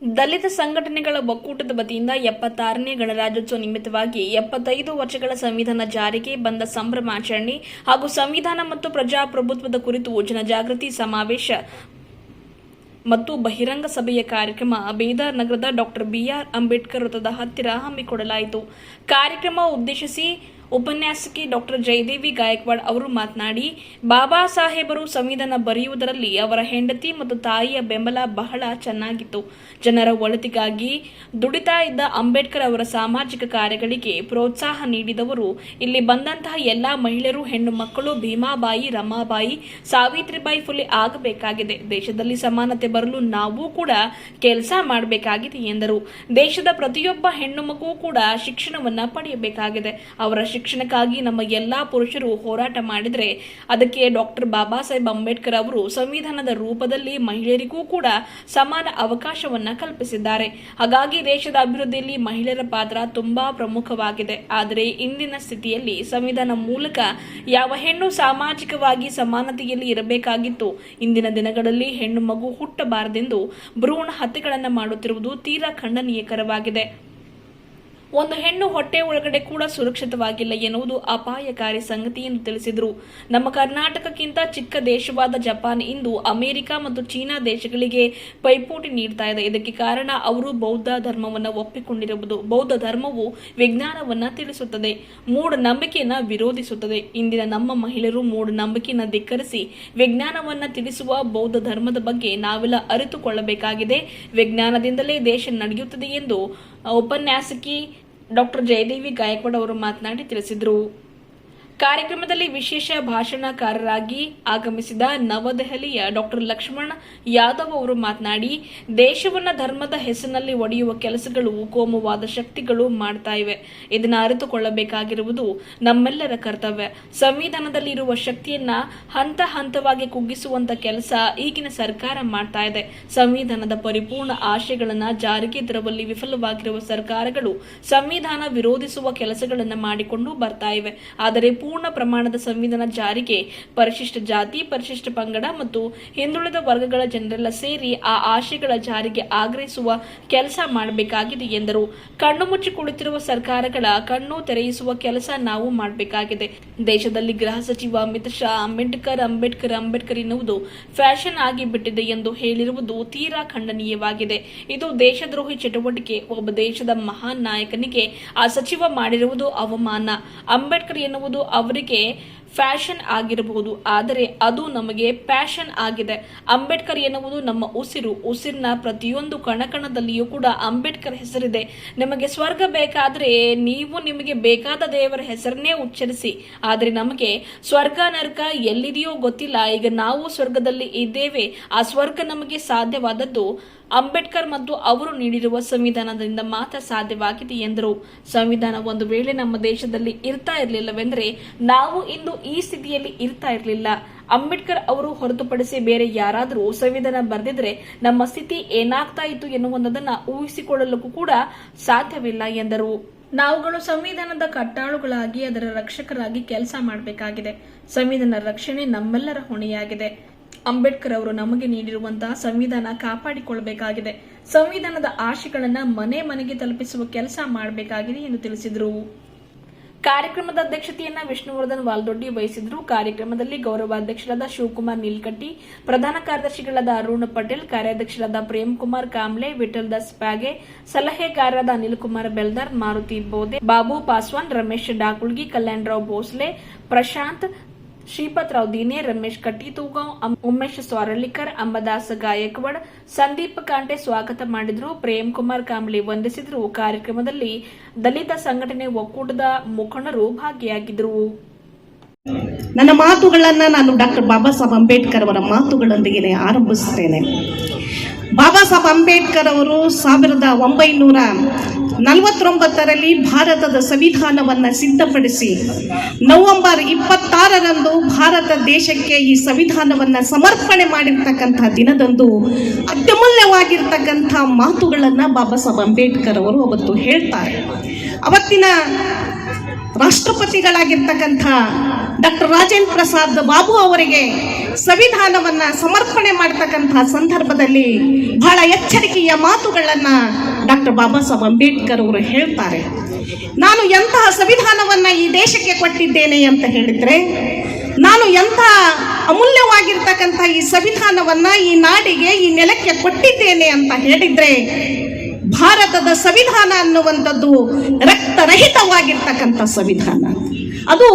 ದಲಿತ ಸಂಘಟನೆಗಳ ಒಕ್ಕೂಟದ ವತಿಯಿಂದ 76ನೇ ಗಣರಾಜ್ಯೋತ್ಸವ ನಿಮಿತ್ತವಾಗಿ 75 ವರ್ಷಗಳ ಸಂವಿಧಾನ ಜಾರಿಗೆ ಬಂದ ಸಂಭ್ರಮಾಚರಣೆ ಹಾಗೂ ಸಂವಿಧಾನ ಮತ್ತು ಪ್ರಜಾಪ್ರಭುತ್ವದ ಕುರಿತು ಜನಜಾಗೃತಿ ಸಮಾವೇಶ ಮತ್ತು ಬಹಿರಂಗ ಸಭೆಯ ಕಾರ್ಯಕ್ರಮ ಬೀದರ್ ನಗರದ ಡಾಕ್ಟರ್ ಬಿಆರ್ ಅಂಬೇಡ್ಕರ್ ವೃತ್ತದ ಹತ್ತಿರ ಹಮ್ಮಿಕೊಳ್ಳಲಾಯಿತು. ಕಾರ್ಯಕ್ರಮ ಉದ್ದೇಶಿಸಿ ಉಪನ್ಯಾಸಕಿ ಡಾಕ್ಟರ್ ಜಯದೇವಿ ಗಾಯಕ್ವಾಡ್ ಅವರು ಮಾತನಾಡಿ, ಬಾಬಾ ಸಾಹೇಬರು ಸಂವಿಧಾನ ಬರೆಯುವುದರಲ್ಲಿ ಅವರ ಹೆಂಡತಿ ಮತ್ತು ತಾಯಿಯ ಬೆಂಬಲ ಬಹಳ ಚೆನ್ನಾಗಿತ್ತು. ಜನರ ಒಳಿತಿಗಾಗಿ ದುಡಿತಾ ಇದ್ದ ಅಂಬೇಡ್ಕರ್ ಅವರ ಸಾಮಾಜಿಕ ಕಾರ್ಯಗಳಿಗೆ ಪ್ರೋತ್ಸಾಹ ನೀಡಿದವರು. ಇಲ್ಲಿ ಬಂದಂತಹ ಎಲ್ಲಾ ಮಹಿಳೆಯರು, ಹೆಣ್ಣು ಮಕ್ಕಳು ಭೀಮಾಬಾಯಿ, ರಮಾಬಾಯಿ, ಸಾವಿತ್ರಿಬಾಯಿ ಫುಲೆ ಆಗಬೇಕಾಗಿದೆ. ದೇಶದಲ್ಲಿ ಸಮಾನತೆ ಬರಲು ನಾವು ಕೂಡ ಕೆಲಸ ಮಾಡಬೇಕಾಗಿದೆ ಎಂದರು. ದೇಶದ ಪ್ರತಿಯೊಬ್ಬ ಹೆಣ್ಣು ಮಗು ಕೂಡ ಶಿಕ್ಷಣವನ್ನ ಪಡೆಯಬೇಕಾಗಿದೆ. ಅವರ ಶಿಕ್ಷಣಕ್ಕಾಗಿ ನಮ್ಮ ಎಲ್ಲಾ ಪುರುಷರು ಹೋರಾಟ ಮಾಡಿದರೆ ಅದಕ್ಕೆ ಡಾಕ್ಟರ್ ಬಾಬಾ ಸಾಹೇಬ್ ಅಂಬೇಡ್ಕರ್ ಅವರು ಸಂವಿಧಾನದ ರೂಪದಲ್ಲಿ ಮಹಿಳೆಯರಿಗೂ ಕೂಡ ಸಮಾನ ಅವಕಾಶವನ್ನ ಕಲ್ಪಿಸಿದ್ದಾರೆ. ಹಾಗಾಗಿ ದೇಶದ ಅಭಿವೃದ್ಧಿಯಲ್ಲಿ ಮಹಿಳೆಯರ ಪಾತ್ರ ತುಂಬಾ ಪ್ರಮುಖವಾಗಿದೆ. ಆದರೆ ಇಂದಿನ ಸ್ಥಿತಿಯಲ್ಲಿ ಸಂವಿಧಾನ ಮೂಲಕ ಯಾವ ಹೆಣ್ಣು ಸಾಮಾಜಿಕವಾಗಿ ಸಮಾನತೆಯಲ್ಲಿ ಇರಬೇಕಾಗಿತ್ತು. ಇಂದಿನ ದಿನಗಳಲ್ಲಿ ಹೆಣ್ಣು ಮಗು ಹುಟ್ಟಬಾರದೆಂದು ಭ್ರೂಣ ಹತ್ಯೆಗಳನ್ನು ಮಾಡುತ್ತಿರುವುದು ತೀರಾ ಖಂಡನೀಯಕರವಾಗಿದೆ. ಒಂದು ಹೆಣ್ಣು ಹೊಟ್ಟೆ ಒಳಗಡೆ ಕೂಡ ಸುರಕ್ಷಿತವಾಗಿಲ್ಲ ಎನ್ನುವುದು ಅಪಾಯಕಾರಿ ಸಂಗತಿ ಎಂದು ತಿಳಿಸಿದರು. ನಮ್ಮ ಕರ್ನಾಟಕಕ್ಕಿಂತ ಚಿಕ್ಕ ದೇಶವಾದ ಜಪಾನ್ ಇಂದು ಅಮೆರಿಕ ಮತ್ತು ಚೀನಾ ದೇಶಗಳಿಗೆ ಪೈಪೋಟಿ ನೀಡ್ತಾ ಇದೆ. ಇದಕ್ಕೆ ಕಾರಣ ಅವರು ಬೌದ್ಧ ಧರ್ಮವನ್ನು ಒಪ್ಪಿಕೊಂಡಿರುವುದು. ಬೌದ್ಧ ಧರ್ಮವು ವಿಜ್ಞಾನವನ್ನ ತಿಳಿಸುತ್ತದೆ, ಮೂಢನಂಬಿಕೆಯನ್ನ ವಿರೋಧಿಸುತ್ತದೆ. ಇಂದಿನ ನಮ್ಮ ಮಹಿಳೆಯರು ಮೂಢನಂಬಿಕೆಯನ್ನ ಧಿಕ್ಕರಿಸಿ ವಿಜ್ಞಾನವನ್ನ ತಿಳಿಸುವ ಬೌದ್ಧ ಧರ್ಮದ ಬಗ್ಗೆ ನಾವೆಲ್ಲ ಅರಿತುಕೊಳ್ಳಬೇಕಾಗಿದೆ. ವಿಜ್ಞಾನದಿಂದಲೇ ದೇಶ ನಡೆಯುತ್ತದೆ ಎಂದು ಉಪನ್ಯಾಸಕಿ ಡಾಕ್ಟರ್ ಜಯದೇವಿ ಗಾಯಕ್ವಾಡ್ ಅವರು ಮಾತನಾಡಿ ತಿಳಿಸಿದರು. ಕಾರ್ಯಕ್ರಮದಲ್ಲಿ ವಿಶೇಷ ಭಾಷಣಕಾರರಾಗಿ ಆಗಮಿಸಿದ ನವದೆಹಲಿಯ ಡಾಕ್ಟರ್ ಲಕ್ಷ್ಮಣ್ ಯಾದವ್ ಅವರು ಮಾತನಾಡಿ, ದೇಶವನ್ನ ಧರ್ಮದ ಹೆಸರಿನಲ್ಲಿ ಒಡೆಯುವ ಕೆಲಸಗಳು ಕೋಮುವಾದ ಶಕ್ತಿಗಳು ಮಾಡ್ತಾ ಇವೆ. ಇದನ್ನು ಅರಿತುಕೊಳ್ಳಬೇಕಾಗಿರುವುದು ನಮ್ಮೆಲ್ಲರ ಕರ್ತವ್ಯ. ಸಂವಿಧಾನದಲ್ಲಿ ಇರುವ ಶಕ್ತಿಯನ್ನ ಹಂತ ಹಂತವಾಗಿ ಕುಗ್ಗಿಸುವಂತ ಕೆಲಸ ಈಗಿನ ಸರ್ಕಾರ ಮಾಡ್ತಾ ಇದೆ. ಸಂವಿಧಾನದ ಪರಿಪೂರ್ಣ ಆಶಯಗಳನ್ನ ಜಾರಿಗೆ ತರುವಲ್ಲಿ ವಿಫಲವಾಗಿರುವ ಸರ್ಕಾರಗಳು ಸಂವಿಧಾನ ವಿರೋಧಿಸುವ ಕೆಲಸಗಳನ್ನು ಮಾಡಿಕೊಂಡು ಬರ್ತಾ ಇವೆ. ಆದರೆ ಪೂರ್ಣ ಪ್ರಮಾಣದ ಸಂವಿಧಾನ ಜಾರಿಗೆ ಪರಿಶಿಷ್ಟ ಜಾತಿ, ಪರಿಶಿಷ್ಟ ಪಂಗಡ ಮತ್ತು ಹಿಂದುಳಿದ ವರ್ಗಗಳ ಜನರೆಲ್ಲ ಸೇರಿ ಆ ಆಶಯಗಳ ಜಾರಿಗೆ ಆಗ್ರಹಿಸುವ ಕೆಲಸ ಮಾಡಬೇಕಾಗಿದೆ ಎಂದರು. ಕಣ್ಣು ಮುಚ್ಚಿ ಕುಳಿತಿರುವ ಸರ್ಕಾರಗಳ ಕಣ್ಣು ತೆರೆಯಿಸುವ ಕೆಲಸ ನಾವು ಮಾಡಬೇಕಾಗಿದೆ. ದೇಶದಲ್ಲಿ ಗೃಹ ಸಚಿವ ಅಮಿತ್ ಶಾ ಅಂಬೇಡ್ಕರ್ ಎನ್ನುವುದು ಫ್ಯಾಷನ್ ಆಗಿ ಬಿಟ್ಟಿದೆ ಎಂದು ಹೇಳಿರುವುದು ತೀರಾ ಖಂಡನೀಯವಾಗಿದೆ. ಇದು ದೇಶದ್ರೋಹಿ ಚಟುವಟಿಕೆ. ಒಬ್ಬ ದೇಶದ ಮಹಾನ್ ನಾಯಕನಿಗೆ ಆ ಸಚಿವ ಮಾಡಿರುವುದು ಅವಮಾನ. ಅಂಬೇಡ್ಕರ್ ಎನ್ನುವುದು ಅವರಿಗೆ ಫ್ಯಾಷನ್ ಆಗಿರಬಹುದು, ಆದರೆ ಅದು ನಮಗೆ ಪ್ಯಾಷನ್ ಆಗಿದೆ. ಅಂಬೇಡ್ಕರ್ ಎನ್ನುವುದು ನಮ್ಮ ಉಸಿರಿನ ಪ್ರತಿಯೊಂದು ಕಣಕಣದಲ್ಲಿಯೂ ಕೂಡ ಅಂಬೇಡ್ಕರ್ ಹೆಸರಿದೆ. ನಿಮಗೆ ಸ್ವರ್ಗ ಬೇಕಾದ್ರೆ ನೀವು ನಿಮಗೆ ಬೇಕಾದ ದೇವರ ಹೆಸರನ್ನೇ ಉಚ್ಚರಿಸಿ. ಆದರೆ ನಮಗೆ ಸ್ವರ್ಗ ನರಕ ಎಲ್ಲಿದೆಯೋ ಗೊತ್ತಿಲ್ಲ. ಈಗ ನಾವು ಸ್ವರ್ಗದಲ್ಲಿ ಇದ್ದೇವೆ. ಆ ಸ್ವರ್ಗ ನಮಗೆ ಸಾಧ್ಯವಾದದ್ದು ಅಂಬೇಡ್ಕರ್ ಮತ್ತು ಅವರು ನೀಡಿರುವ ಸಂವಿಧಾನದಿಂದ ಮಾತ್ರ ಸಾಧ್ಯವಾಗಿದೆ ಎಂದರು. ಸಂವಿಧಾನ ಒಂದು ವೇಳೆ ನಮ್ಮ ದೇಶದಲ್ಲಿ ಇರ್ತಾ ಇರಲಿಲ್ಲವೆಂದರೆ ನಾವು ಇಂದು ಈ ಸ್ಥಿತಿಯಲ್ಲಿ ಇರ್ತಾ ಇರಲಿಲ್ಲ. ಅಂಬೇಡ್ಕರ್ ಅವರು ಹೊರತುಪಡಿಸಿ ಬೇರೆ ಯಾರಾದರೂ ಸಂವಿಧಾನ ಬರೆದಿದ್ರೆ ನಮ್ಮ ಸ್ಥಿತಿ ಏನಾಗ್ತಾ ಇತ್ತು ಎನ್ನುವುದನ್ನು ಊಹಿಸಿಕೊಳ್ಳಲು ಕೂಡ ಸಾಧ್ಯವಿಲ್ಲ ಎಂದರು. ನಾವುಗಳು ಸಂವಿಧಾನದ ಕಟ್ಟಾಳುಗಳಾಗಿ ಅದರ ರಕ್ಷಕರಾಗಿ ಕೆಲಸ ಮಾಡಬೇಕಾಗಿದೆ. ಸಂವಿಧಾನ ರಕ್ಷಣೆ ನಮ್ಮೆಲ್ಲರ ಹೊಣೆಯಾಗಿದೆ. ಅಂಬೇಡ್ಕರ್ ಅವರು ನಮಗೆ ನೀಡಿರುವಂತಹ ಸಂವಿಧಾನ ಕಾಪಾಡಿಕೊಳ್ಳಬೇಕಾಗಿದೆ. ಸಂವಿಧಾನದ ಆಶಯಗಳನ್ನು ಮನೆ ಮನೆಗೆ ತಲುಪಿಸುವ ಕೆಲಸ ಮಾಡಬೇಕಾಗಿದೆ ಎಂದು ತಿಳಿಸಿದರು. ಕಾರ್ಯಕ್ರಮದ ಅಧ್ಯಕ್ಷತೆಯನ್ನ ವಿಷ್ಣುವರ್ಧನ್ ವಾಲ್ದೊಡ್ಡಿ ವಹಿಸಿದ್ರು. ಕಾರ್ಯಕ್ರಮದಲ್ಲಿ ಗೌರವಾಧ್ಯಕ್ಷರಾದ ಶಿವಕುಮಾರ್ ನೀಲ್ಕಟ್ಟಿ, ಪ್ರಧಾನ ಕಾರ್ಯದರ್ಶಿಗಳಾದ ಅರುಣ್ ಪಟೇಲ್, ಕಾರ್ಯಾಧ್ಯಕ್ಷರಾದ ಪ್ರೇಮ್ ಕುಮಾರ್ ಕಾಂಬ್ಳೆ, ವಿಠಲ್ ದಾಸ್ ಪ್ಯಾಗೆ, ಸಲಹೆಗಾರರಾದ ಅನಿಲ್ ಕುಮಾರ್ ಬೆಲ್ದಾರ್, ಮಾರುತಿ ಬೋದೆ, ಬಾಬು ಪಾಸ್ವಾನ್, ರಮೇಶ್ ಡಾಕುಳ್ಗಿ, ಕಲ್ಯಾಣರಾವ್ ಭೋಸ್ಲೆ, ಪ್ರಶಾಂತ್, ಶ್ರೀಪತ್-ರಾವ್ ದೀನೆ, ರಮೇಶ್ ಕಟ್ಟಿತೂಗಾಂವ್, ಉಮೇಶ್ ಸ್ವಾರಳ್ಳಿಕರ್, ಅಂಬದಾಸ್ ಗಾಯಕ್ವಾಡ್, ಸಂದೀಪ್ ಕಾಂಟೆ ಸ್ವಾಗತ ಮಾಡಿದ್ರು. ಪ್ರೇಮ್ ಕುಮಾರ್ ಕಾಂಬ್ಳೆ ವಂದಿಸಿದ್ರು. ಕಾರ್ಯಕ್ರಮದಲ್ಲಿ ದಲಿತ ಸಂಘಟನೆ ಒಕ್ಕೂಟದ ಮುಖಂಡರು ಭಾಗಿಯಾಗಿದ್ದರು. ನನ್ನ ಮಾತುಗಳನ್ನ ನಾನು ಡಾಕ್ಟರ್ ಬಾಬಾ ಸಾಹೇಬ್ ಅಂಬೇಡ್ಕರ್ ಅವರ ಮಾತುಗಳೊಂದಿಗೆ ಆರಂಭಿಸುತ್ತೇನೆ. ಬಾಬಾ ಸಾಹೇಬ್ ಅಂಬೇಡ್ಕರ್ ಅವರು 1949ರಲ್ಲಿ ಭಾರತದ ಸಂವಿಧಾನವನ್ನು ಸಿದ್ಧಪಡಿಸಿ ನವೆಂಬರ್ 26ರಂದು ಭಾರತ ದೇಶಕ್ಕೆ ಈ ಸಂವಿಧಾನವನ್ನು ಸಮರ್ಪಣೆ ಮಾಡಿರ್ತಕ್ಕಂಥ ದಿನದಂದು ಅತ್ಯಮೂಲ್ಯವಾಗಿರ್ತಕ್ಕಂಥ ಮಾತುಗಳನ್ನು ಬಾಬಾ ಸಾಹೇಬ್ ಅಂಬೇಡ್ಕರ್ ಅವರು ಅವತ್ತು ಹೇಳ್ತಾರೆ. ಅವತ್ತಿನ ರಾಷ್ಟ್ರಪತಿಗಳಾಗಿರ್ತಕ್ಕಂಥ ಡಾಕ್ಟರ್ ರಾಜೇಂದ್ರ ಪ್ರಸಾದ್ ಬಾಬು ಅವರಿಗೆ ಸಂವಿಧಾನವನ್ನ ಸಮರ್ಪಣೆ ಮಾಡತಕ್ಕಂಥ ಸಂದರ್ಭದಲ್ಲಿ ಬಹಳ ಎಚ್ಚರಿಕೆಯ ಮಾತುಗಳನ್ನ ಡಾಕ್ಟರ್ ಬಾಬಾ ಸಾಹೇಬ್ ಅಂಬೇಡ್ಕರ್ ಅವರು ಹೇಳ್ತಾರೆ. ನಾನು ಎಂತಹ ಸಂವಿಧಾನವನ್ನ ಈ ದೇಶಕ್ಕೆ ಕೊಟ್ಟಿದ್ದೇನೆ ಅಂತ ಹೇಳಿದ್ರೆ, ನಾನು ಎಂಥ ಅಮೂಲ್ಯವಾಗಿರ್ತಕ್ಕಂಥ ಈ ಸಂವಿಧಾನವನ್ನ ಈ ನಾಡಿಗೆ, ಈ ನೆಲಕ್ಕೆ ಕೊಟ್ಟಿದ್ದೇನೆ ಅಂತ ಹೇಳಿದ್ರೆ, ಭಾರತದ ಸಂವಿಧಾನ ಅನ್ನುವಂಥದ್ದು ರಕ್ತರಹಿತವಾಗಿರ್ತಕ್ಕಂಥ ಸಂವಿಧಾನ. ಅದು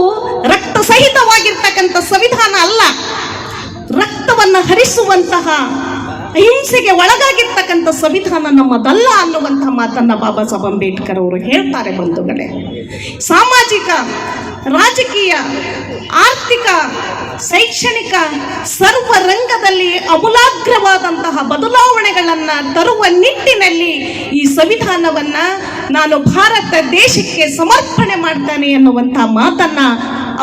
ರಕ್ತ ಸಹಿತವಾಗಿರ್ತಕ್ಕಂಥ ಸಂವಿಧಾನ ಅಲ್ಲ, ರಕ್ತವನ್ನು ಹರಿಸುವಂತಹ ಅಹಿಂಸೆಗೆ ಒಳಗಾಗಿರ್ತಕ್ಕಂಥ ಸಂವಿಧಾನ ನಮ್ಮದಲ್ಲ ಅನ್ನುವಂತಹ ಮಾತನ್ನ ಬಾಬಾ ಸಾಹೇಬ್ ಅಂಬೇಡ್ಕರ್ ಅವರು ಹೇಳ್ತಾರೆ. ಬಂಧುಗಳೇ, ಸಾಮಾಜಿಕ, ರಾಜಕೀಯ, ಆರ್ಥಿಕ, ಶೈಕ್ಷಣಿಕ ಸರ್ವ ರಂಗದಲ್ಲಿ ಅಮೂಲಾಗ್ರವಾದಂತಹ ಬದಲಾವಣೆಗಳನ್ನು ತರುವ ನಿಟ್ಟಿನಲ್ಲಿ ಈ ಸಂವಿಧಾನವನ್ನ ನಾನು ಭಾರತ ದೇಶಕ್ಕೆ ಸಮರ್ಪಣೆ ಮಾಡ್ತಾನೆ ಎನ್ನುವಂತಹ ಮಾತನ್ನ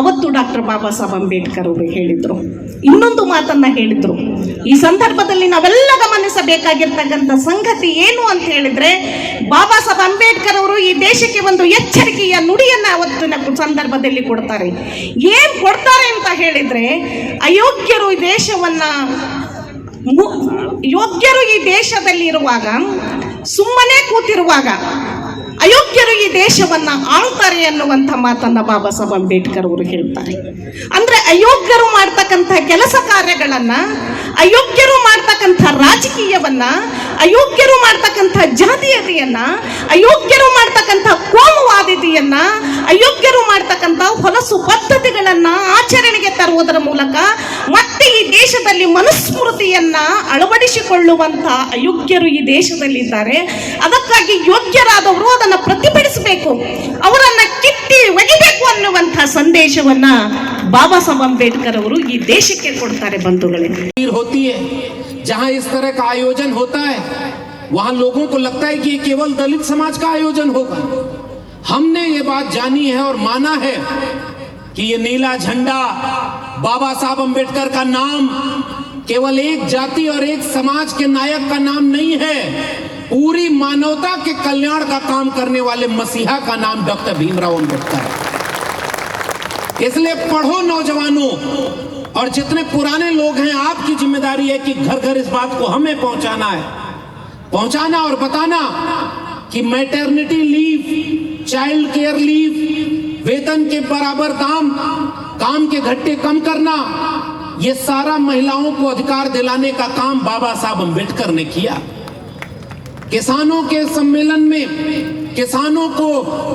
ಅವತ್ತು ಡಾಕ್ಟರ್ ಬಾಬಾ ಸಾಹೇಬ್ ಅಂಬೇಡ್ಕರ್ ಅವರು ಹೇಳಿದ್ರು. ಇನ್ನೊಂದು ಮಾತನ್ನ ಹೇಳಿದ್ರು. ಈ ಸಂದರ್ಭದಲ್ಲಿ ನಾವೆಲ್ಲ ಗಮನಿಸಬೇಕಾಗಿರ್ತಕ್ಕಂಥ ಸಂಗತಿ ಏನು ಅಂತ ಹೇಳಿದ್ರೆ, ಬಾಬಾ ಸಾಹೇಬ್ ಅಂಬೇಡ್ಕರ್ ಅವರು ಈ ದೇಶಕ್ಕೆ ಒಂದು ಎಚ್ಚರಿಕೆಯ ನುಡಿಯನ್ನ ಅವತ್ತಿನ ಸಂದರ್ಭದಲ್ಲಿ ಕೊಡ್ತಾರೆ. ಏನ್ ಕೊಡ್ತಾರೆ ಅಂತ ಹೇಳಿದ್ರೆ, ಅಯೋಗ್ಯರು ಈ ದೇಶವನ್ನ ಯೋಗ್ಯರು ಈ ದೇಶದಲ್ಲಿ ಇರುವಾಗ, ಸುಮ್ಮನೆ ಕೂತಿರುವಾಗ ಅಯೋಗ್ಯರು ಈ ದೇಶವನ್ನ ಆಳ್ತಾರೆ ಅನ್ನುವಂಥ ಮಾತನ್ನ ಬಾಬಾ ಸಾಹೇಬ್ ಅಂಬೇಡ್ಕರ್ ಅವರು ಹೇಳ್ತಾರೆ. ಅಂದ್ರೆ ಅಯೋಗ್ಯರು ಮಾಡ್ತಕ್ಕಂಥ ಕೆಲಸ ಕಾರ್ಯಗಳನ್ನ, ಅಯೋಗ್ಯರು ಮಾಡ್ತಕ್ಕಂಥ ರಾಜಕೀಯವನ್ನ, ಅಯೋಗ್ಯರು ಮಾಡ್ತಕ್ಕಂಥ ಜಾತೀಯತೆಯನ್ನ, ಅಯೋಗ್ಯರು ಮಾಡ್ತಕ್ಕಂಥ ಕೋಮುವಾದಿತೆಯನ್ನ, ಅಯೋಗ್ಯರು ಮಾಡ್ತಕ್ಕಂಥ ಹೊಲಸು ಪದ್ಧತಿಗಳನ್ನ ಆಚರಣೆಗೆ ತರುವುದರ ಮೂಲಕ ಮತ್ತೆ ಈ ದೇಶದಲ್ಲಿ ಮನುಸ್ಮೃತಿಯನ್ನ ಅಳವಡಿಸಿಕೊಳ್ಳುವಂತ ಅಯೋಗ್ಯರು ಈ ದೇಶದಲ್ಲಿದ್ದಾರೆ. ಅದಕ್ಕಾಗಿ ಯೋಗ್ಯರಾದವರು ಅದನ್ನು ಪ್ರತಿಭಟಿಸಬೇಕು, ಅವರನ್ನ ಕಿತ್ತಿ ಒಗಿಬೇಕು ಅನ್ನುವಂತಹ ಸಂದೇಶವನ್ನ ಬಾಬಾ ಸಾಹೇಬ್ ಅಂಬೇಡ್ಕರ್ ಅವರು ಈ ದೇಶಕ್ಕೆ ಕೊಡ್ತಾರೆ. ಬಂಧುಗಳೇ, होती है जहां इस तरह का आयोजन होता है, वहां लोगों को लगता है कि ये केवल दलित समाज का आयोजन होगा। हमने ये बात जानी है और माना है कि ये नीला झंडा, बाबा साहब अंबेडकर का नाम केवल एक जाति और एक समाज के नायक का नाम नहीं है, पूरी मानवता के कल्याण का काम करने वाले मसीहा का नाम डॉक्टर भीमराव अंबेडकर है। इसलिए पढ़ो नौजवानों, और जितने पुराने लोग हैं, आपकी जिम्मेदारी है कि घर घर इस बात को हमें पहुंचाना है, पहुंचाना और बताना कि maternity leave, child care leave, वेतन के बराबर दाम, काम के घट्टे कम करना, ये सारा महिलाओं को अधिकार दिलाने का काम बाबा साहब अंबेडकर ने किया। किसानों के सम्मेलन में किसानों को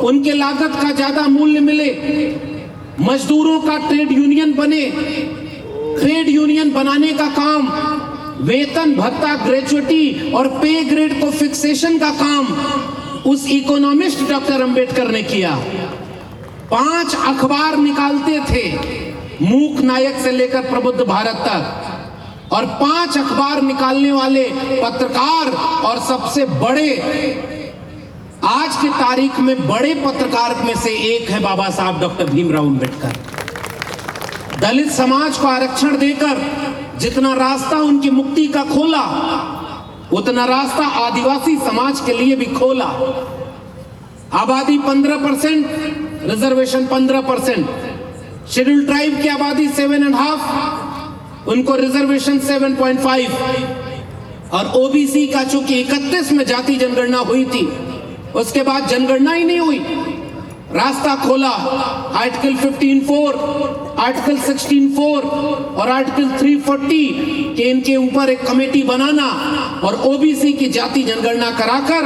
उनके लागत का ज्यादा मूल्य मिले, मजदूरों का ट्रेड यूनियन बने, ट्रेड यूनियन बनाने का काम, वेतन भत्ता, ग्रेजुएटी और पे ग्रेड को फिक्सेशन का काम उस इकोनॉमिस्ट डॉक्टर अंबेडकर ने किया। 5 अखबार निकालते थे, मूक नायक से लेकर प्रबुद्ध भारत तक, और 5 अखबार निकालने वाले पत्रकार और सबसे बड़े, आज की तारीख में बड़े पत्रकार में से एक है बाबा साहब डॉक्टर भीमराव अंबेडकर। दलित समाज को आरक्षण देकर जितना रास्ता उनकी मुक्ति का खोला, उतना रास्ता आदिवासी समाज के लिए भी खोला। आबादी 15%, रिजर्वेशन 15%, शेड्यूल ट्राइब की आबादी 7.5, उनको रिजर्वेशन 7.5, और ओबीसी का चूंकि 31 में जाति जनगणना हुई थी, उसके बाद जनगणना ही नहीं हुई, रास्ता खोला। आर्टिकल 15(4), आर्टिकल 16(4) और आर्टिकल 340 के इनके ऊपर एक कमेटी बनाना और ओबीसी की जाति जनगणना कराकर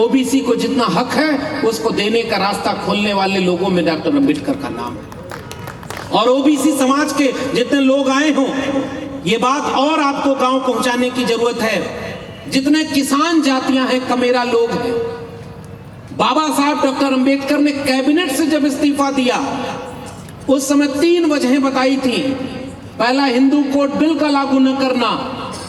ओबीसी को जितना हक है उसको देने का रास्ता खोलने वाले लोगों में डॉक्टर अंबेडकर का नाम है। और ओबीसी समाज के जितने लोग आए हों, ये बात और आपको गांव पहुंचाने की जरूरत है। जितने किसान जातियां हैं, कमेरा लोग हैं, बाबा साहब डॉक्टर अंबेडकर ने कैबिनेट से जब इस्तीफा दिया, उस समय 3 वजहें बताई थी। पहला, हिंदू कोड बिल का लागू न करना,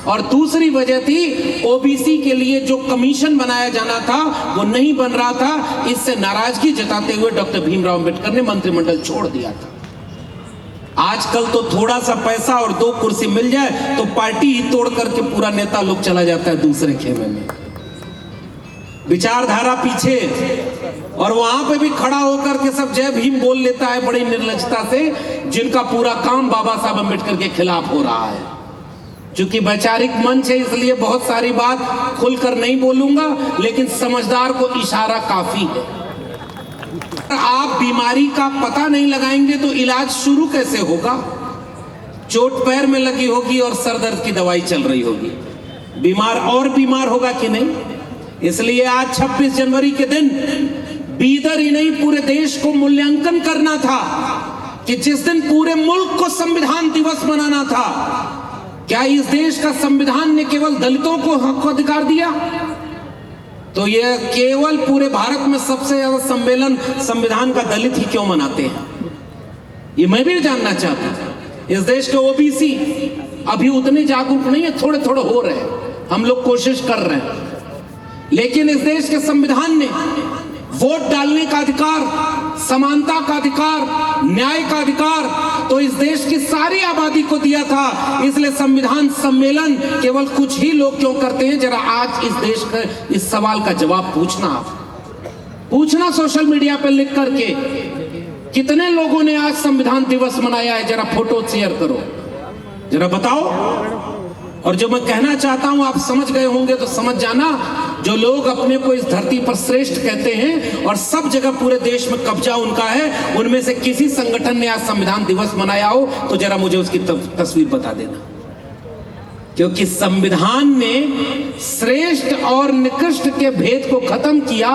और दूसरी वजह थी ओबीसी के लिए जो कमीशन बनाया जाना था वो नहीं बन रहा था। इससे नाराजगी जताते हुए डॉक्टर भीमराव अंबेडकर ने मंत्रिमंडल छोड़ दिया था। आजकल तो थोड़ा सा पैसा और 2 कुर्सी मिल जाए तो पार्टी ही तोड़ करके पूरा नेता लोग चला जाता है दूसरे खेमे में। विचारधारा पीछे, और वहां पे भी खड़ा होकर के सब जय भीम बोल लेता है बड़ी निर्लजता से, जिनका पूरा काम बाबा साहब अम्बेडकर के खिलाफ हो रहा है। चूंकि वैचारिक मंच है इसलिए बहुत सारी बात खुलकर नहीं बोलूंगा, लेकिन समझदार को इशारा काफी है। आप बीमारी का पता नहीं लगाएंगे तो इलाज शुरू कैसे होगा? चोट पैर में लगी होगी और सर दर्द की दवाई चल रही होगी, बीमार और बीमार होगा कि नहीं? इसलिए आज 26 जनवरी के दिन बीदर ही नहीं पूरे देश को मूल्यांकन करना था कि जिस दिन पूरे मुल्क को संविधान दिवस मनाना था, क्या इस देश का संविधान ने केवल दलितों को हक अधिकार दिया? तो ये केवल पूरे भारत में सबसे ज्यादा सम्मेलन संविधान का दलित ही क्यों मनाते हैं, ये मैं भी जानना चाहता हूं। इस देश के ओबीसी अभी उतने जागरूक नहीं है, थोड़े थोड़े हो रहे हैं, हम लोग कोशिश कर रहे हैं, लेकिन इस देश के संविधान ने वोट डालने का अधिकार, समानता का अधिकार, न्याय का अधिकार तो इस देश की सारी आबादी को दिया था। इसलिए संविधान सम्मेलन केवल कुछ ही लोग क्यों करते हैं? जरा आज इस देश का इस सवाल का जवाब पूछना सोशल मीडिया पर लिख करके, कितने लोगों ने आज संविधान दिवस मनाया है? जरा फोटो शेयर करो, जरा बताओ। और जो मैं कहना चाहता हूं आप समझ गए होंगे तो समझ जाना, जो लोग अपने को इस धरती पर श्रेष्ठ कहते हैं और सब जगह पूरे देश में कब्जा उनका है, उनमें से किसी संगठन ने आज संविधान दिवस मनाया हो तो जरा मुझे उसकी तस्वीर बता देना। क्योंकि संविधान ने श्रेष्ठ और निकृष्ट के भेद को खत्म किया,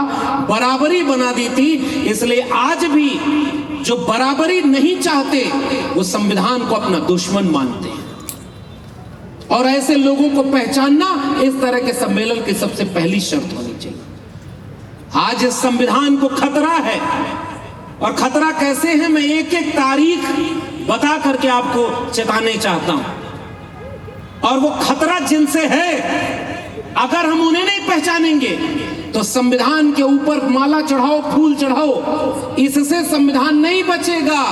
बराबरी बना दी थी। इसलिए आज भी जो बराबरी नहीं चाहते वो संविधान को अपना दुश्मन मानते हैं, और ऐसे लोगों को पहचानना इस तरह के सम्मेलन की सबसे पहली शर्त होनी चाहिए। आज इस संविधान को खतरा है, और खतरा कैसे है मैं एक एक तारीख बता करके आपको चेताने चाहता हूं। और वो खतरा जिनसे है, अगर हम उन्हें नहीं पहचानेंगे तो संविधान के ऊपर माला चढ़ाओ, फूल चढ़ाओ, इससे संविधान नहीं बचेगा।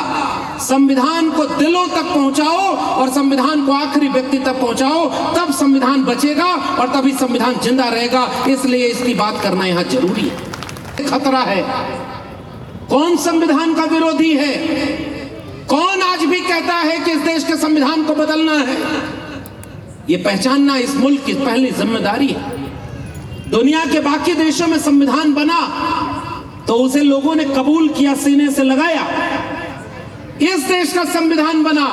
संविधान को दिलों तक पहुंचाओ और संविधान को आखिरी व्यक्ति तक पहुंचाओ, तब संविधान बचेगा और तभी संविधान जिंदा रहेगा। इसलिए इसकी बात करना यहां जरूरी है। खतरा है। कौन संविधान का विरोधी है? कौन आज भी कहता है कि इस देश के संविधान को बदलना है? ये पहचानना इस मुल्क की पहली जिम्मेदारी है। दुनिया के बाकी देशों में संविधान बना तो उसे लोगों ने कबूल किया, सीने से लगाया। इस देश का संविधान बना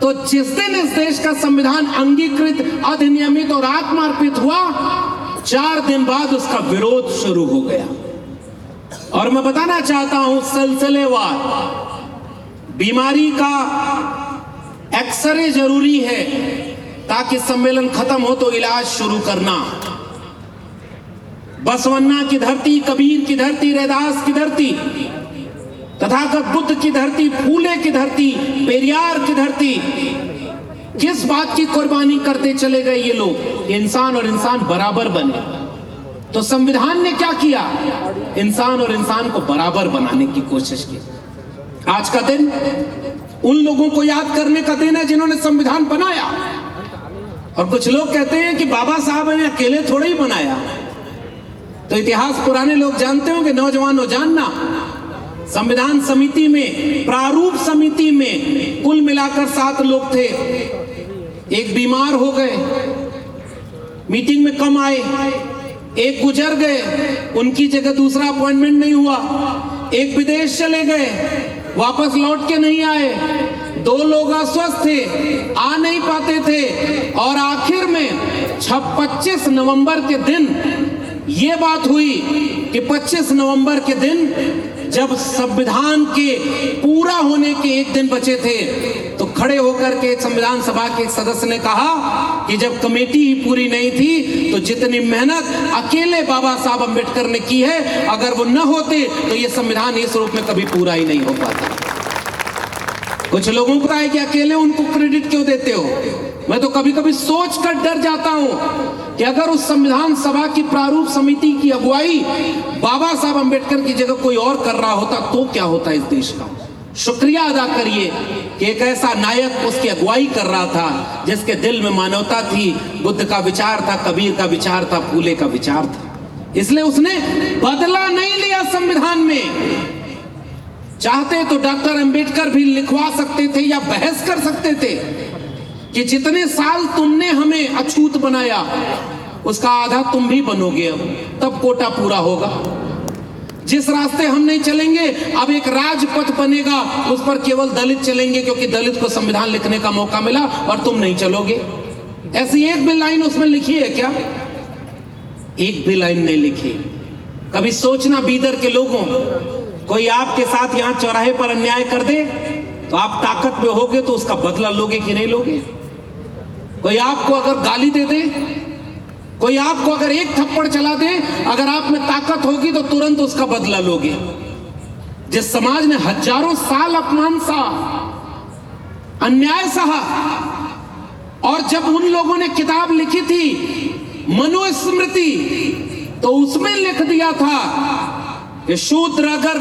तो जिस दिन इस देश का संविधान अंगीकृत, अधिनियमित और आत्मार्पित हुआ, 4 दिन बाद उसका विरोध शुरू हो गया। और मैं बताना चाहता हूं सिलसिलेवार, बीमारी का एक्सरे जरूरी है ताकि सम्मेलन खत्म हो तो इलाज शुरू करना। बसवन्ना की धरती, कबीर की धरती, रैदास की धरती, तथागत बुद्ध की धरती, फूले की धरती, पेरियार की धरती, किस बात की कुर्बानी करते चले गए ये लोग? इंसान और इंसान बराबर बने। तो संविधान ने क्या किया? इंसान और इंसान को बराबर बनाने की कोशिश की। आज का दिन उन लोगों को याद करने का दिन है जिन्होंने संविधान बनाया। और कुछ लोग कहते हैं कि बाबा साहब ने अकेले थोड़ा ही बनाया। तो इतिहास पुराने लोग जानते होंगे, नौजवानों जानना, संविधान समिति में, प्रारूप समिति में कुल मिलाकर 7 लोग थे। एक बीमार हो गए, मीटिंग में कम आए, एक गुजर गए, उनकी जगह दूसरा अपॉइंटमेंट नहीं हुआ, एक विदेश चले गए, वापस लौट के नहीं आए, 2 लोग अस्वस्थ थे, आ नहीं पाते थे, और आखिर में 25 नवंबर के दिन ये बात हुई कि 25 नवंबर के दिन जब संविधान के पूरा होने के 1 दिन बचे थे तो खड़े होकर के संविधान सभा के एक सदस्य ने कहा कि जब कमेटी ही पूरी नहीं थी तो जितनी मेहनत अकेले बाबा साहब अम्बेडकर ने की है, अगर वो न होते तो ये संविधान इस रूप में कभी पूरा ही नहीं हो पाता। कुछ लोगों को है कि अकेले उनको क्रेडिट क्यों देते हो? मैं तो कभी कभी सोच कर डर जाता हूं कि अगर उस संविधान सभा की प्रारूप समिति की अगुवाई बाबा साहब अम्बेडकर की जगह कोई और कर रहा होता तो क्या होता इस देश का। शुक्रिया अदा करिए कि एक ऐसा नायक उसकी अगुवाई कर रहा था जिसके दिल में मानवता थी, बुद्ध का विचार था, कबीर का विचार था, फूले का विचार था। इसलिए उसने बदला नहीं लिया संविधान में। चाहते तो डॉक्टर अंबेडकर भी लिखवा सकते थे या बहस कर सकते थे कि जितने साल तुमने हमें अछूत बनाया उसका आधा तुम भी बनोगे, अब तब कोटा पूरा होगा। जिस रास्ते हम नहीं चलेंगे, अब एक राजपथ बनेगा, उस पर केवल दलित चलेंगे क्योंकि दलित को संविधान लिखने का मौका मिला और तुम नहीं चलोगे। ऐसी एक भी लाइन उसमें लिखी है क्या? एक भी लाइन नहीं लिखी। कभी सोचना बीदर के लोगों, कोई आपके साथ यहां चौराहे पर अन्याय कर दे तो आप ताकत में होगे तो उसका बदला लोगे कि नहीं लोगे? कोई आपको अगर गाली दे दे, कोई आपको अगर एक थप्पड़ चला दे, अगर आप में ताकत होगी तो तुरंत उसका बदला लोगे। जिस समाज ने हजारों साल अपमान सहा, अन्याय सहा, और जब उन लोगों ने किताब लिखी थी मनुस्मृति, तो उसमें लिख दिया था कि शूद्र अगर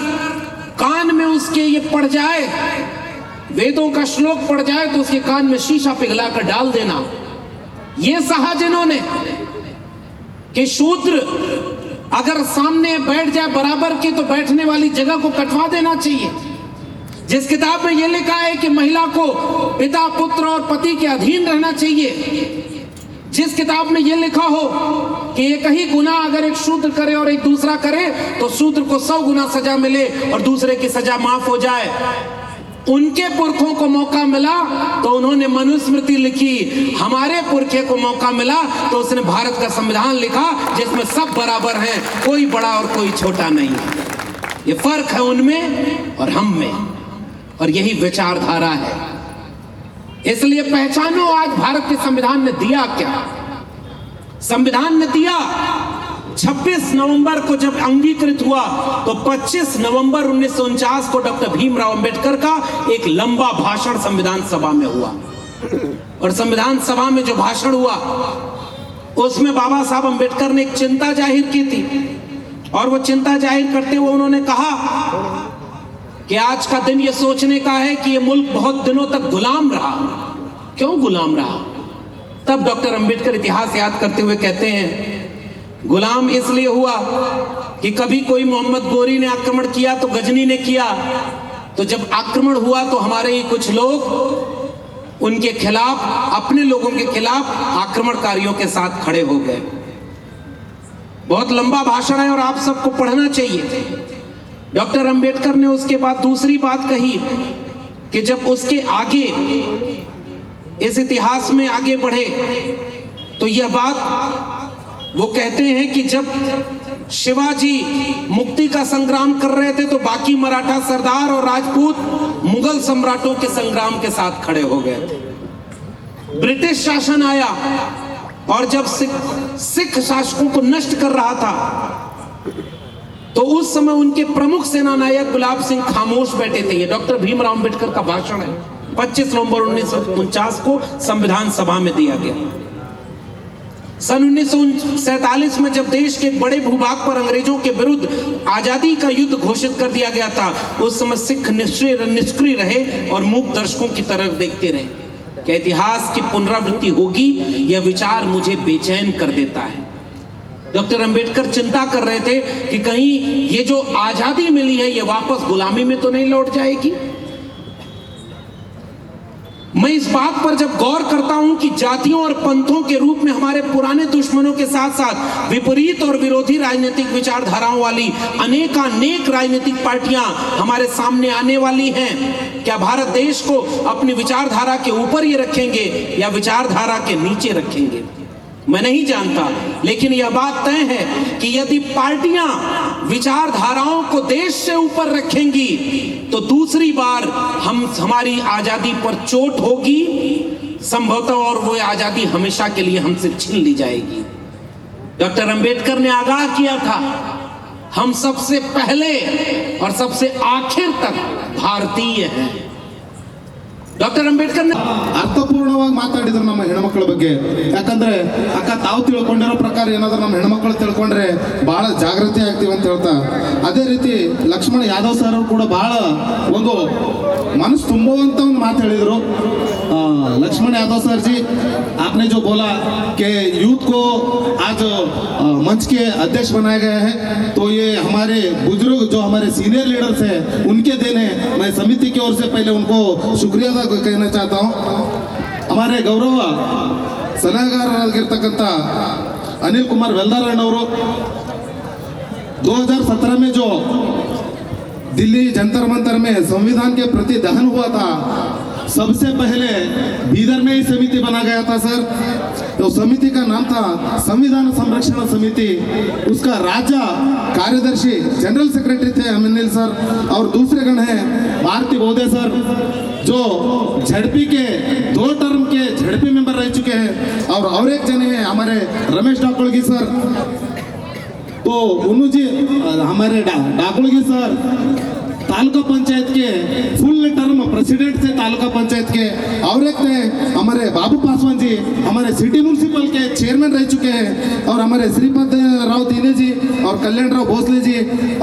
कान में उसके ये पड़ जाए, वेदों का श्लोक पड़ जाए, तो उसके कान में शीशा पिघलाकर डाल देना। ये सहा जिन्होंने कि शूद्र अगर सामने बैठ जाए बराबर की, तो बैठने वाली जगह को कटवा देना चाहिए। जिस किताब में यह लिखा है कि महिला को पिता, पुत्र और पति के अधीन रहना चाहिए, जिस किताब में यह लिखा हो कि एक ही गुनाह अगर एक शूद्र करे और एक दूसरा करे तो शूद्र को 100 गुना सजा मिले और दूसरे की सजा माफ हो जाए, उनके पुरखों को मौका मिला तो उन्होंने मनुस्मृति लिखी। हमारे पुरखे को मौका मिला तो उसने भारत का संविधान लिखा जिसमें सब बराबर हैं, कोई बड़ा और कोई छोटा नहीं है। ये फर्क है उनमें और हम में, और यही विचारधारा है। इसलिए पहचानो आज भारत के संविधान ने दिया क्या। संविधान ने दिया 26 नवंबर को जब अंगीकृत हुआ तो 25 नवंबर 1949 को डॉक्टर भीमराव अंबेडकर का एक लंबा भाषण संविधान सभा में हुआ। और संविधान सभा में जो भाषण हुआ उसमें बाबा साहब अंबेडकर ने एक चिंता जाहिर की थी, और वो चिंता जाहिर करते हुए उन्होंने कहा कि आज का दिन ये सोचने का है कि ये मुल्क बहुत दिनों तक गुलाम रहा। क्यों गुलाम रहा? तब डॉक्टर अंबेडकर इतिहास याद करते हुए कहते हैं, गुलाम इसलिए हुआ कि कभी कोई मोहम्मद गोरी ने आक्रमण किया तो गजनी ने किया, तो जब आक्रमण हुआ तो हमारे ही कुछ लोग उनके खिलाफ, अपने लोगों के खिलाफ आक्रमणकारियों के साथ खड़े हो गए। बहुत लंबा भाषण है और आप सबको पढ़ना चाहिए। डॉक्टर अंबेडकर ने उसके बाद दूसरी बात कही कि जब उसके आगे इस इतिहास में आगे बढ़े तो यह बात वो कहते हैं कि जब शिवाजी मुक्ति का संग्राम कर रहे थे तो बाकी मराठा सरदार और राजपूत मुगल सम्राटों के संग्राम के साथ खड़े हो गए। ब्रिटिश शासन आया और जब सिख शासकों को नष्ट कर रहा था तो उस समय उनके प्रमुख सेना नायक गुलाब सिंह खामोश बैठे थे। ये डॉक्टर भीमराव अंबेडकर का भाषण है, 25 नवंबर 1949 को संविधान सभा में दिया गया। सन 1947 में जब देश के एक बड़े भूभाग पर अंग्रेजों के विरुद्ध आजादी का युद्ध घोषित कर दिया गया था, उस समय सिख निष्क्रिय रहे और मूक दर्शकों की तरफ देखते रहे। क्या इतिहास की पुनरावृत्ति होगी? यह विचार मुझे बेचैन कर देता है। डॉक्टर अंबेडकर चिंता कर रहे थे कि कहीं ये जो आजादी मिली है ये वापस गुलामी में तो नहीं लौट जाएगी। मैं इस बात पर जब गौर करता हूं कि जातियों और पंथों के रूप में हमारे पुराने दुश्मनों के साथ साथ विपरीत और विरोधी राजनीतिक विचारधाराओं वाली अनेकानेक राजनीतिक पार्टियां हमारे सामने आने वाली हैं, क्या भारत देश को अपनी विचारधारा के ऊपर ये रखेंगे या विचारधारा के नीचे रखेंगे? मैं नहीं जानता, लेकिन यह बात तय है कि यदि पार्टियां विचारधाराओं को देश से ऊपर रखेंगी तो दूसरी बार हमारी आजादी पर चोट होगी संभवतः, और वो आजादी हमेशा के लिए हमसे छीन ली जाएगी। डॉक्टर अंबेडकर ने आगाह किया था, हम सबसे पहले और सबसे आखिर तक भारतीय हैं। डॉक्टर अंबेडकर ने ಅರ್ಥಪೂರ್ಣವಾಗಿ ಮಾತಾಡಿದ್ರು ನಮ್ಮ ಹೆಣ್ಮಕ್ಳ ಬಗ್ಗೆ. ಯಾಕಂದ್ರೆ ಅಕ್ಕ ತಾವು ತಿಳ್ಕೊಂಡಿರೋ ಪ್ರಕಾರ ಏನಾದ್ರೂ ನಮ್ಮ ಹೆಣ್ಮಕ್ಳು ತಿಳ್ಕೊಂಡ್ರೆ ಬಹಳ ಜಾಗೃತಿ ಆಗ್ತೀವಿ ಅಂತ ಹೇಳ್ತಾ, ಅದೇ ರೀತಿ ಲಕ್ಷ್ಮಣ ಯಾದವ್ ಸರ್ ಅವರು ಕೂಡ ಬಹಳ ಒಂದು ಮನಸ್ಸು ತುಂಬುವಂತ ಒಂದು ಮಾತು ಹೇಳಿದ್ರು. लक्ष्मण यादव सर जी, आपने जो बोला कि यूथ को आज मंच के अध्यक्ष बनाया गया है, तो ये हमारे बुजुर्ग जो हमारे सीनियर लीडर्स हैं उनके देन है. मैं समिति की ओर से पहले उनको शुक्रिया अदा कहना चाहता हूँ. हमारे गौरव सलाहगाररागिರ್ತಕ್ಕಂಥ अनिल कुमार वेल्दारಣ್ಣವರು 2017 में जो दिल्ली जंतर मंतर में संविधान के प्रति दहन हुआ था, सबसे पहले बीदर में ही समिति बना गया था सर. तो समिति का नाम था संविधान संरक्षण समिति. उसका राज्य कार्यदर्शी जनरल सेक्रेटरी थे अनिल सर, और दूसरे गण हैं भारती बोधे सर, जो झड़पी के 2 टर्म के झड़पी मेंबर रह चुके हैं. और एक जने हैं हमारे रमेश डाकुलगी सर, तो उन्नू जी हमारे डाकुलगी सर तालुका पंचायत के फुल टर्म प्रेसिडेंट थे तालुका पंचायत के. और एक थे हमारे बाबू पासवान जी, हमारे सिटी म्यूनसिपल के चेयरमैन रह चुके हैं. और हमारे श्रीपद राव तीने जी और कल्याण राव भोसले जी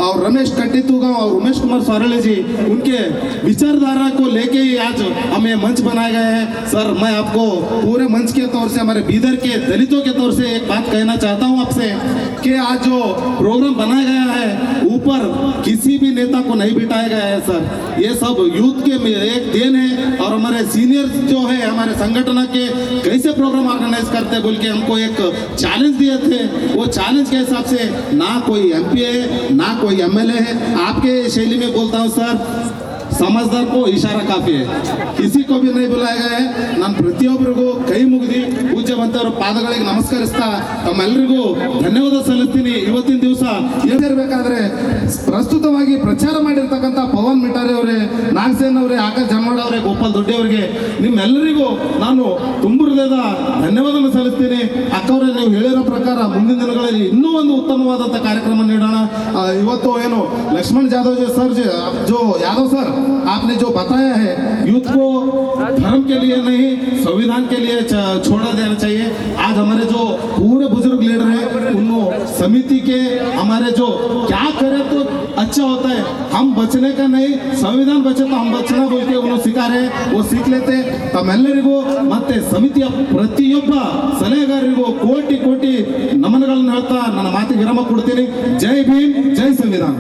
और रमेश कट्टीतुगांव और उमेश कुमार स्वारेले जी, उनके विचारधारा को लेके ही आज हमें मंच बनाया गया है. सर मैं आपको पूरे मंच के तौर से, हमारे बीदर के दलितों के तौर से एक बात कहना चाहता हूँ आपसे कि आज जो प्रोग्राम बनाया गया है ऊपर किसी भी नेता को नहीं बिठाया गया है सर. ये सब यूथ के एक देन है. और हमारे सीनियर जो है हमारे संगठन के कैसे प्रोग्राम ऑर्गेनाइज करते हैं बोल के हमको एक चैलेंज दिए थे. वो चैलेंज के हिसाब से ना कोई MP है ना कोई MLA है. आपके शैली में बोलता हूँ सर, समझदार को इशारा काफी है. किसी को भी नहीं बुलाया गया है. ನಾನು ಪ್ರತಿಯೊಬ್ಬರಿಗೂ ಕೈ ಮುಗಿದು ಪೂಜ್ಯವಂತರ ಪಾದಗಳಿಗೆ ನಮಸ್ಕರಿಸ್ತಾ ತಮ್ಮೆಲ್ಲರಿಗೂ ಧನ್ಯವಾದ ಸಲ್ಲಿಸ್ತೀನಿ. ಇವತ್ತಿನ ದಿವಸ ಇರಬೇಕಾದ್ರೆ ಪ್ರಸ್ತುತವಾಗಿ ಪ್ರಚಾರ ಮಾಡಿರ್ತಕ್ಕಂಥ ಪವನ್ ಮಿಟಾರಿ ಅವರೇ, ನಾಗಸೇನ್ ಅವರೇ, ಆಕಾಶ್ ಜನ್ವಾಡ್ ಅವರೇ, ಗೋಪಾಲ್ ದೊಡ್ಡಿ ಅವರಿಗೆ ನಿಮ್ಮೆಲ್ಲರಿಗೂ ನಾನು ತುಂಬ ಹೃದಯದ ಧನ್ಯವಾದ ಸಲ್ಲಿಸ್ತೀನಿ. ಅಕ್ಕವರೇ, ನೀವು ಹೇಳಿರೋ ಪ್ರಕಾರ ಮುಂದಿನ ದಿನಗಳಲ್ಲಿ ಇನ್ನೂ ಒಂದು ಉತ್ತಮವಾದಂಥ ಕಾರ್ಯಕ್ರಮ ನೀಡೋಣ. ಇವತ್ತು ಏನು लक्ष्मण यादव जी सर जो यादव सर आपने जो बताया है, यूथ को धर्म के लिए नहीं संविधान के लिए छोड़ा देना चाहिए. आज हमारे जो पूरे बुजुर्ग लीडर हैं उन्होंने समिति के हमारे जो क्या करे तो अच्छा होता है, हम बचने का नहीं संविधान बचे तो हम बचना बोल के उन्होंने सिखा रहे, वो सीख लेते. ತಮ್ಮೆಲ್ಲರಿಗೂ ಮತ್ತೆ ಸಮಿತಿಯ ಪ್ರತಿಯೊಬ್ಬ ಸಲಹೆಗಾರರಿಗೂ ಕೋಟಿ ಕೋಟಿ ನಮನಗಳನ್ನು ಹೇಳ್ತಾ ನನ್ನ ಮಾತಿಗೆ ವಿರಾಮ ಕೊಡ್ತೀನಿ. ಜೈ ಭೀಮ್, ಜೈ ಸಂವಿಧಾನ.